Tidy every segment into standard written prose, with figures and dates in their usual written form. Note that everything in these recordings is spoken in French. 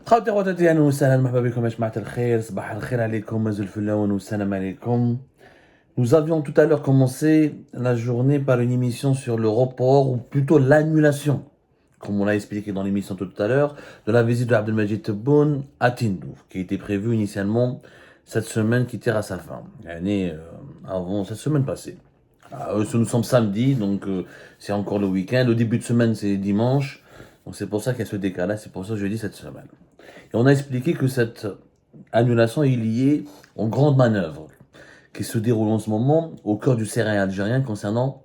خواتي خواتاتي اهلا وسهلا مرحبا بكم يا جماعة الخير صباح الخير عليكم مازال الفلاون والسلام عليكم. Nous avions tout à l'heure commencé la journée par une émission sur le report ou plutôt l'annulation, comme on l'a expliqué dans l'émission tout à l'heure, de la visite de Abdelmajid Tebboune à Tindouf, qui était prévue initialement cette semaine qui tire à sa fin, avant cette semaine passée. Nous sommes samedi, donc c'est encore le week-end. Le début de semaine, c'est dimanche. Donc c'est pour ça qu'il y a ce décalage, c'est pour ça que je dis cette semaine. Et on a expliqué que cette annulation est liée aux grandes manœuvres qui se déroulent en ce moment au cœur du Sahel algérien concernant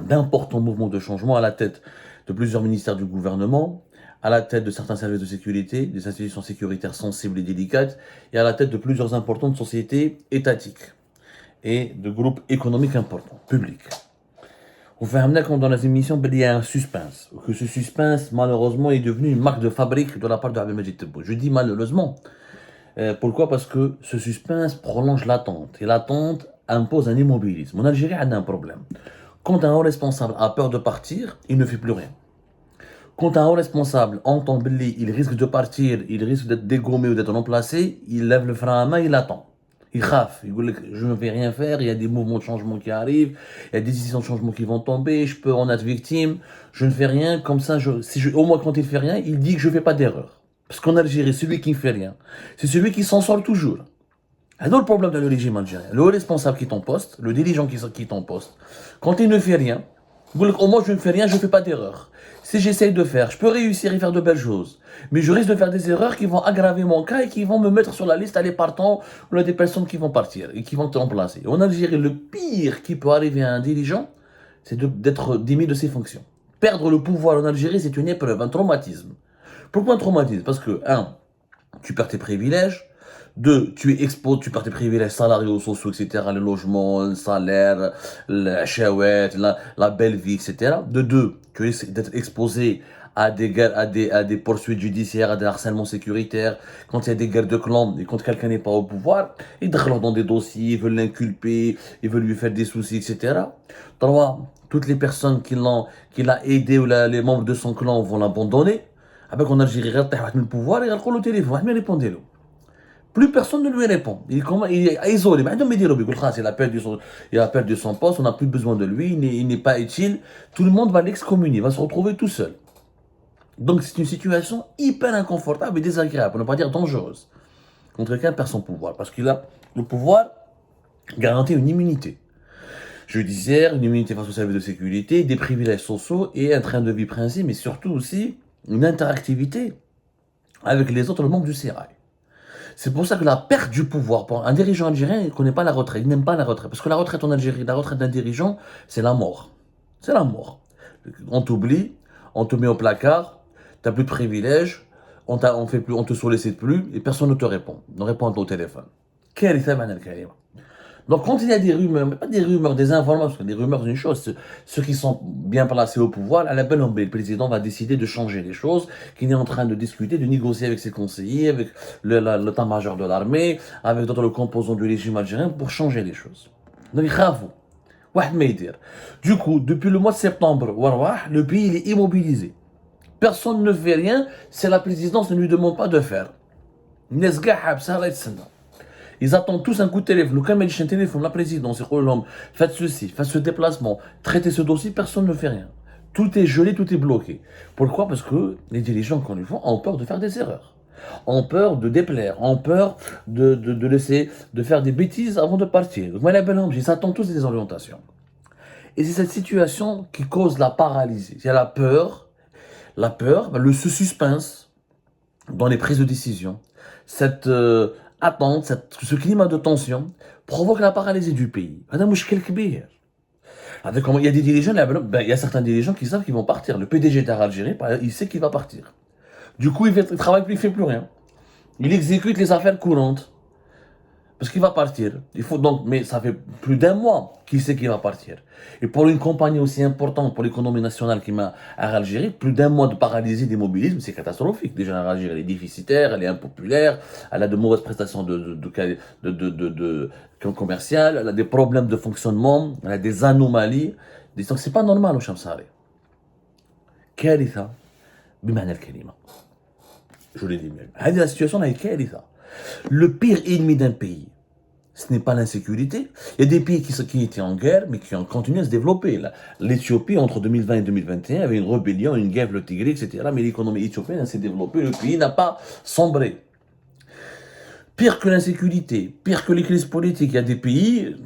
d'importants mouvements de changement à la tête de plusieurs ministères du gouvernement, à la tête de certains services de sécurité, des institutions sécuritaires sensibles et délicates, et à la tête de plusieurs importantes sociétés étatiques et de groupes économiques importants, publics. On fait ramener comme dans les émissions, il y a un suspense. Que ce suspense, malheureusement, est devenu une marque de fabrique de la part de Abdelmajid Tebboune. Je dis malheureusement. Pourquoi? Parce que ce suspense prolonge l'attente. Et l'attente impose un immobilisme. En Algérie, on a un problème. Quand un haut responsable a peur de partir, il ne fait plus rien. Quand un haut responsable entend Billy, il risque de partir, il risque d'être dégommé ou d'être remplacé, il lève le frein à main, il attend. Il rafle, il dit je ne vais rien faire, il y a des mouvements de changement qui arrivent, il y a des décisions de changement qui vont tomber, je peux en être victime, je ne fais rien, comme ça, au moins quand il ne fait rien, il dit que je ne fais pas d'erreur. Parce qu'en Algérie, celui qui ne fait rien, c'est celui qui s'en sort toujours. C'est le problème dans le régime algérien. Le responsable qui est en poste, le dirigeant qui est en poste, quand il ne fait rien, au moins je ne fais rien, je ne fais pas d'erreur. Si j'essaye de faire, je peux réussir et faire de belles choses. Mais je risque de faire des erreurs qui vont aggraver mon cas et qui vont me mettre sur la liste à les partants ou à des personnes qui vont partir et qui vont te remplacer. En Algérie, le pire qui peut arriver à un dirigeant, c'est d'être démis de ses fonctions. Perdre le pouvoir en Algérie, c'est une épreuve, un traumatisme. Pourquoi un traumatisme? Parce que, 1, tu perds tes privilèges. 2, tu es exposé, tu perds tes privilèges salariaux, sociaux, etc. Le logement, le salaire, la chouette, la belle vie, etc. De 2, tu risques d'être exposé à des poursuites judiciaires, à des harcèlements sécuritaires. Quand il y a des guerres de clans et quand quelqu'un n'est pas au pouvoir, ils rentrent dans des dossiers, ils veulent l'inculper, ils veulent lui faire des soucis, etc. 3, toutes les personnes qui l'a aidé ou les membres de son clan vont l'abandonner. Avec en Algérie, il le pouvoir et il le téléphone, il répond. Plus personne ne lui répond. Il est isolé. Il a perdu son poste, on n'a plus besoin de lui, il n'est pas utile. Tout le monde va l'excommunier, va se retrouver tout seul. Donc c'est une situation hyper inconfortable et désagréable, pour ne pas dire dangereuse, contre quelqu'un perd son pouvoir. Parce qu'il a le pouvoir garantit une immunité judiciaire, une immunité face aux services de sécurité, des privilèges sociaux et un train de vie principe, mais surtout aussi une interactivité avec les autres membres du sérail. C'est pour ça que la perte du pouvoir, pour un dirigeant algérien, il ne connaît pas la retraite, il n'aime pas la retraite. Parce que la retraite en Algérie, la retraite d'un dirigeant, c'est la mort. C'est la mort. On t'oublie, on te met au placard, tu n'as plus de privilèges, on te sollicite plus et personne ne te répond. Ne répond pas au téléphone. Donc quand il y a des rumeurs, pas des rumeurs, des informations, parce que des rumeurs c'est une chose, ceux qui sont bien placés au pouvoir, à la belle ombre, le président va décider de changer les choses, qu'il est en train de discuter, de négocier avec ses conseillers, avec l'état-major de l'armée, avec d'autres composants du régime algérien pour changer les choses. Donc il khafou. Du coup, depuis le mois de septembre, le pays il est immobilisé. Personne ne fait rien, c'est la présidence ne lui demande pas de faire. Ils attendent tous un coup de téléphone. Quand il y a un téléphone, la présidence, faites ceci, faites ce déplacement, traitez ce dossier, personne ne fait rien. Tout est gelé, tout est bloqué. Pourquoi? Parce que les dirigeants, quand ils font, ont peur de faire des erreurs. Ont peur de déplaire, ont peur de laisser, de faire des bêtises avant de partir. Donc, ils attendent tous des orientations. Et c'est cette situation qui cause la paralysie. Il y a la peur, ce suspense dans les prises de décision, cette attente, ce climat de tension provoque la paralysie du pays. Il y a des dirigeants, il y a certains dirigeants qui savent qu'ils vont partir. Le PDG d'Air Algérie, il sait qu'il va partir. Du coup, il travaille plus, il fait plus rien. Il exécute les affaires courantes. Parce qu'il va partir. Mais ça fait plus d'un mois qu'il sait qu'il va partir. Et pour une compagnie aussi importante pour l'économie nationale qui m'a Air Algérie, plus d'un mois de paralysie, d'immobilisme, c'est catastrophique. Déjà, Air Algérie, elle est déficitaire, elle est impopulaire, elle a de mauvaises prestations commerciales, elle a des problèmes de fonctionnement, elle a des anomalies. Donc, c'est pas normal au Chamsari. كارثة بمعنى الكلمة. Je l'ai dit même. La situation là, est ça. Le pire ennemi d'un pays, ce n'est pas l'insécurité. Il y a des pays qui étaient en guerre, mais qui ont continué à se développer. L'Éthiopie, entre 2020 et 2021, avait une rébellion, une guerre, le Tigre, etc. Mais l'économie éthiopienne s'est développée. Le pays n'a pas sombré. Pire que l'insécurité, pire que les crises politiques. Il y a des pays,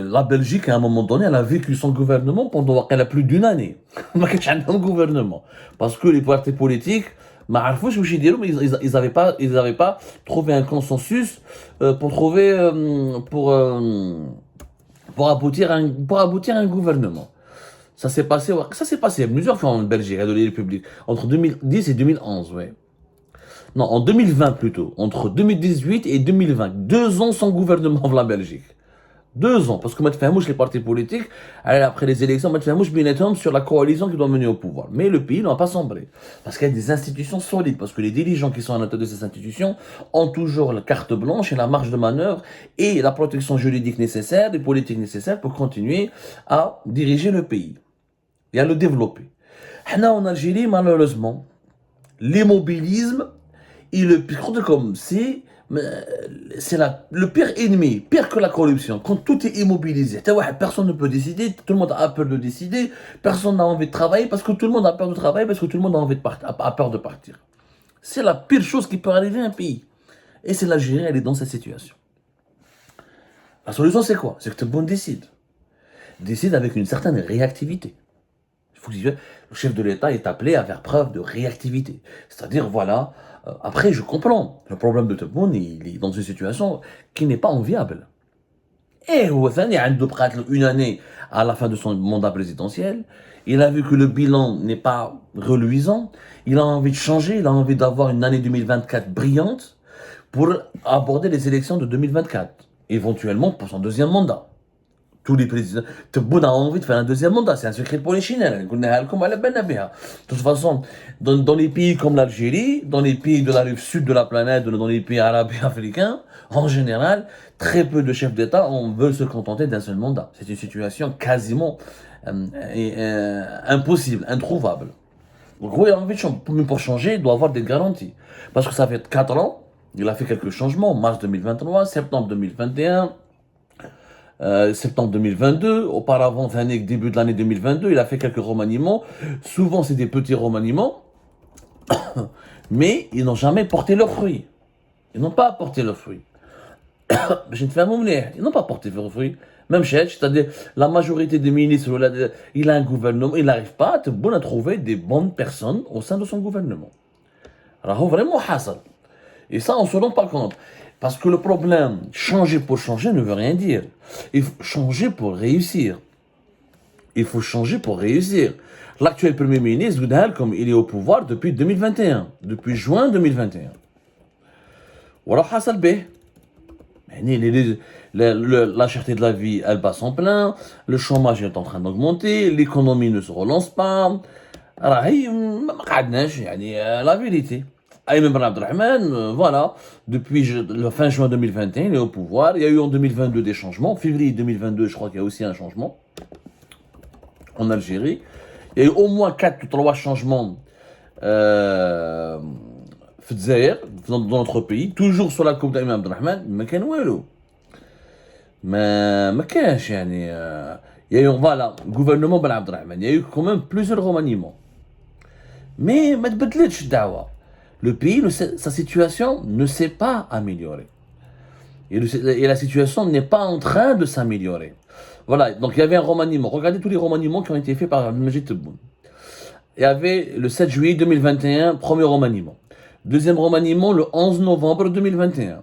la Belgique, à un moment donné, elle a vécu son gouvernement pendant qu'elle a plus d'une année. ما كانش عندهم gouvernement. Parce que les partis politiques, ما عرفوش واش يديروا, mais ils avaient pas trouvé un consensus pour aboutir à un gouvernement. Ça s'est passé plusieurs fois en Belgique, dans les républiques, entre 2010 et 2011, ouais. Non, en 2020 plutôt, entre 2018 et 2020, 2 ans sans gouvernement en la Belgique. 2 ans, parce que maintenant, les partis politiques, après les élections, maintenant, sur la coalition qui doit mener au pouvoir. Mais le pays n'a pas sombré. Parce qu'il y a des institutions solides, parce que les dirigeants qui sont à l'intérieur de ces institutions ont toujours la carte blanche et la marge de manœuvre et la protection juridique nécessaire, les politiques nécessaires pour continuer à diriger le pays et à le développer. En Algérie, malheureusement, l'immobilisme et le pire, comme c'est le pire ennemi, pire que la corruption. Quand tout est immobilisé, personne ne peut décider, tout le monde a peur de décider, personne n'a envie de travailler parce que tout le monde a peur de travailler, parce que tout le monde a peur de partir. C'est la pire chose qui peut arriver à un pays. Et c'est l'Algérie, elle est dans cette situation. La solution, c'est quoi? C'est que tout le monde décide. Décide avec une certaine réactivité. Il faut que le chef de l'État est appelé à faire preuve de réactivité. C'est-à-dire, voilà, après, je comprends. Le problème de tout le monde, il est dans une situation qui n'est pas enviable. Et il a une année à la fin de son mandat présidentiel. Il a vu que le bilan n'est pas reluisant. Il a envie de changer. Il a envie d'avoir une année 2024 brillante pour aborder les élections de 2024. Éventuellement pour son deuxième mandat. Tous les présidents, tout le monde a envie de faire un deuxième mandat, c'est un secret de polichinelle. De toute façon, dans les pays comme l'Algérie, dans les pays de la rive sud de la planète, dans les pays arabes et africains, en général, très peu de chefs d'État veulent se contenter d'un seul mandat. C'est une situation quasiment impossible, introuvable. Donc oui, il a envie de changer. Mais pour changer, il doit avoir des garanties. Parce que ça fait 4 ans, il a fait quelques changements, mars 2023, septembre 2021, septembre 2022, auparavant, début de l'année 2022, il a fait quelques remaniements. Souvent, c'est des petits remaniements, mais ils n'ont jamais porté leurs fruits. Ils n'ont pas porté leurs fruits. Ils n'ont pas porté leurs fruits. Même c'est-à-dire la majorité des ministres, il a un gouvernement, il n'arrive pas à trouver des bonnes personnes au sein de son gouvernement. Alors, vraiment, hasard. Et ça, on ne se rend pas compte. Parce que le problème, changer pour changer ne veut rien dire. Il faut changer pour réussir. Il faut changer pour réussir. L'actuel Premier ministre, comme il est au pouvoir depuis 2021, depuis juin 2021. Voilà, Hassan B. La cherté de la vie, elle bat son plein, le chômage est en train d'augmenter, l'économie ne se relance pas. Alors, la vérité. Ayman Ben Abdelrahman, voilà, depuis le fin juin 2021, il est au pouvoir. Il y a eu en 2022 des changements. En février 2022, je crois qu'il y a aussi un changement en Algérie. Il y a eu au moins 4 ou 3 changements dans notre pays, toujours sur la coupe d'Ayman Abdelrahman, mais كان والو. ما كانش يعني il y a eu, voilà, gouvernement Ben Abdelrahman, il y a eu quand même plusieurs remaniements. Mais ما تبدلتش الدعوة. Le pays, sa situation ne s'est pas améliorée. Et la situation n'est pas en train de s'améliorer. Voilà, donc il y avait un remaniement. Regardez tous les remaniements qui ont été faits par Majid Tebboune. Il y avait le 7 juillet 2021, premier remaniement. Deuxième remaniement, le 11 novembre 2021.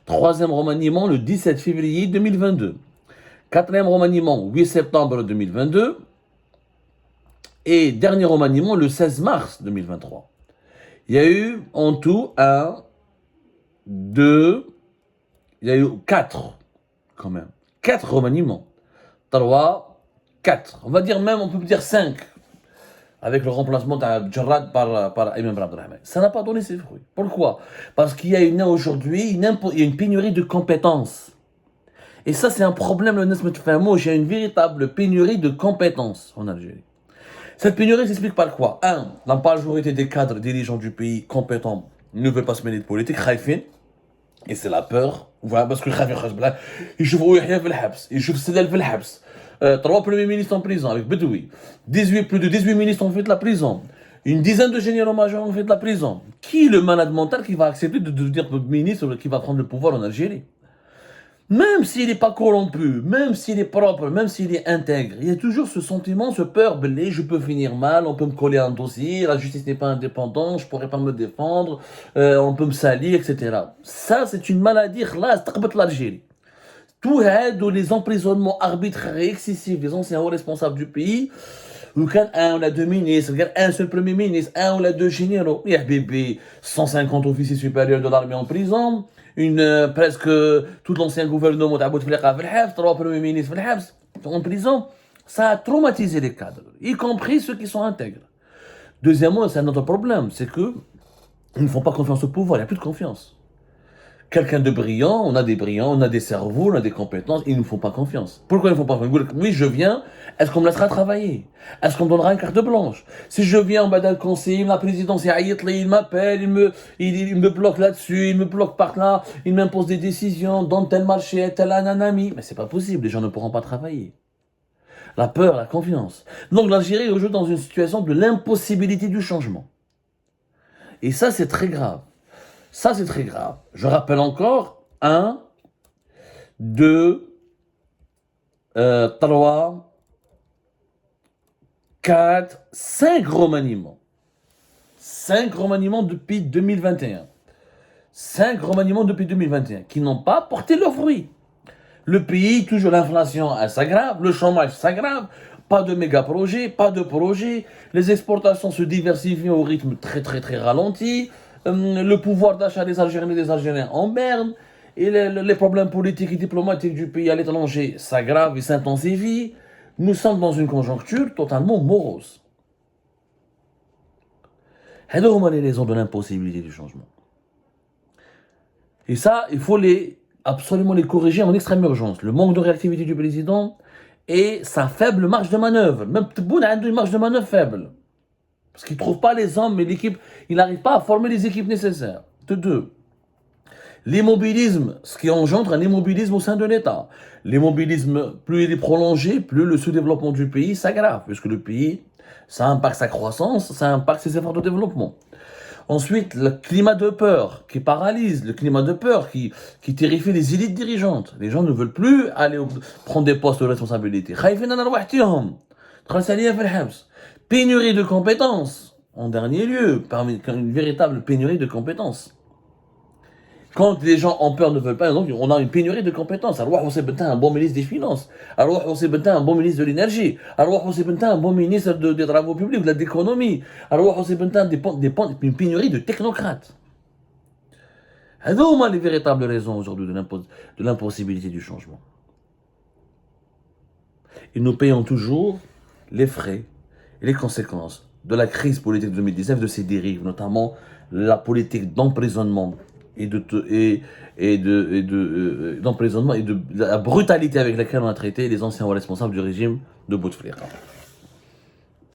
Troisième remaniement, le 17 février 2022. Quatrième remaniement, 8 septembre 2022. Et dernier remaniement, le 16 mars 2023. Il y a eu en tout il y a eu 4 quand même. 4 remaniements. 3, 4. On va dire même, on peut dire 5. Avec le remplacement de Jarrad par Ayman Ben Abdelrahman. Ça n'a pas donné ses fruits. Pourquoi? Parce qu'il y a aujourd'hui une pénurie de compétences. Et ça, c'est un problème, il y a une véritable pénurie de compétences en Algérie. Cette pénurie s'explique par quoi? 1. La majorité des cadres dirigeants du pays compétents ils ne veulent pas se mêler de politique, خايفين. Et c'est la peur. Voilà, parce que خايف يخرج بلا يشوفوا يحيى في الحبس، يشوف السلال في الحبس. 3 premiers ministres en prison avec Bedoui. Plus de 18 ministres ont fait de la prison. Une dizaine de généraux majors ont fait de la prison. Qui est le malade mental qui va accepter de devenir ministre qui va prendre le pouvoir en Algérie? Même s'il n'est pas corrompu, même s'il est propre, même s'il est intègre, il y a toujours ce sentiment, ce peur, belé, je peux finir mal, on peut me coller un dossier, la justice n'est pas indépendante, je ne pourrais pas me défendre, on peut me salir, etc. Ça, c'est une maladie, là, c'est l'Algérie. Tout aide les emprisonnements arbitraires et excessifs des anciens hauts responsables du pays, ou quand un ou la deux ministres, un seul premier ministre, un ou la deux généraux, il y a bébé, 150 officiers supérieurs de l'armée en prison, presque tout l'ancien gouvernement d'About Fleka, 3 premiers ministres en prison, ça a traumatisé les cadres, y compris ceux qui sont intègres. Deuxièmement, c'est un autre problème, c'est que ils ne font pas confiance au pouvoir, il n'y a plus de confiance. Quelqu'un de brillant, on a des brillants, on a des cerveaux, on a des compétences, ils ne font pas confiance. Pourquoi ils ne font pas confiance? Oui, je viens, est-ce qu'on me laissera travailler? Est-ce qu'on me donnera une carte blanche? Si je viens en bas d'un conseil, la présidence, il m'appelle, il me bloque là-dessus, il me bloque par là, il m'impose des décisions, dans tel marché, tel ananami. Mais c'est pas possible, les gens ne pourront pas travailler. La peur, la confiance. Donc l'Algérie est aujourd'hui dans une situation de l'impossibilité du changement. Et ça, c'est très grave. Ça, c'est très grave. Je rappelle encore 1, 2, 3, 4, 5 remaniements. 5 remaniements depuis 2021. 5 remaniements depuis 2021 qui n'ont pas porté leurs fruits. Le pays, toujours l'inflation s'aggrave, le chômage s'aggrave, pas de méga projets, pas de projets, les exportations se diversifient au rythme très très très ralenti. Le pouvoir d'achat des Algériens et des Algériens en berne, et les problèmes politiques et diplomatiques du pays à l'étranger s'aggravent et s'intensifient. Nous sommes dans une conjoncture totalement morose. C'est les raisons de l'impossibilité du changement. Et ça, il faut absolument les corriger en extrême urgence. Le manque de réactivité du président et sa faible marge de manœuvre. Même Tebboune a une marge de manœuvre faible. Parce qu'il ne trouve pas les hommes et l'équipe, il n'arrive pas à former les équipes nécessaires. De 2. L'immobilisme, ce qui engendre un immobilisme au sein de l'État. L'immobilisme, plus il est prolongé, plus le sous-développement du pays s'aggrave, puisque le pays, ça impacte sa croissance, ça impacte ses efforts de développement. Ensuite, le climat de peur qui paralyse, le climat de peur qui terrifie les élites dirigeantes. Les gens ne veulent plus aller prendre des postes de responsabilité. Pénurie de compétences, en dernier lieu, parmi une véritable pénurie de compétences. Quand les gens en peur ne veulent pas, donc on a une pénurie de compétences. Alors, on s'est un bon ministre des Finances. Alors, on s'est un bon ministre de l'Énergie. Alors, on s'est un bon ministre des Travaux publics, de l'économie. Alors, on s'est une pénurie de technocrates. C'est les véritables raisons aujourd'hui de l'impossibilité du changement. Et nous payons toujours les frais et les conséquences de la crise politique de 2019, de ses dérives, notamment la politique d'emprisonnement d'emprisonnement et de la brutalité avec laquelle on a traité les anciens responsables du régime de Bouteflika.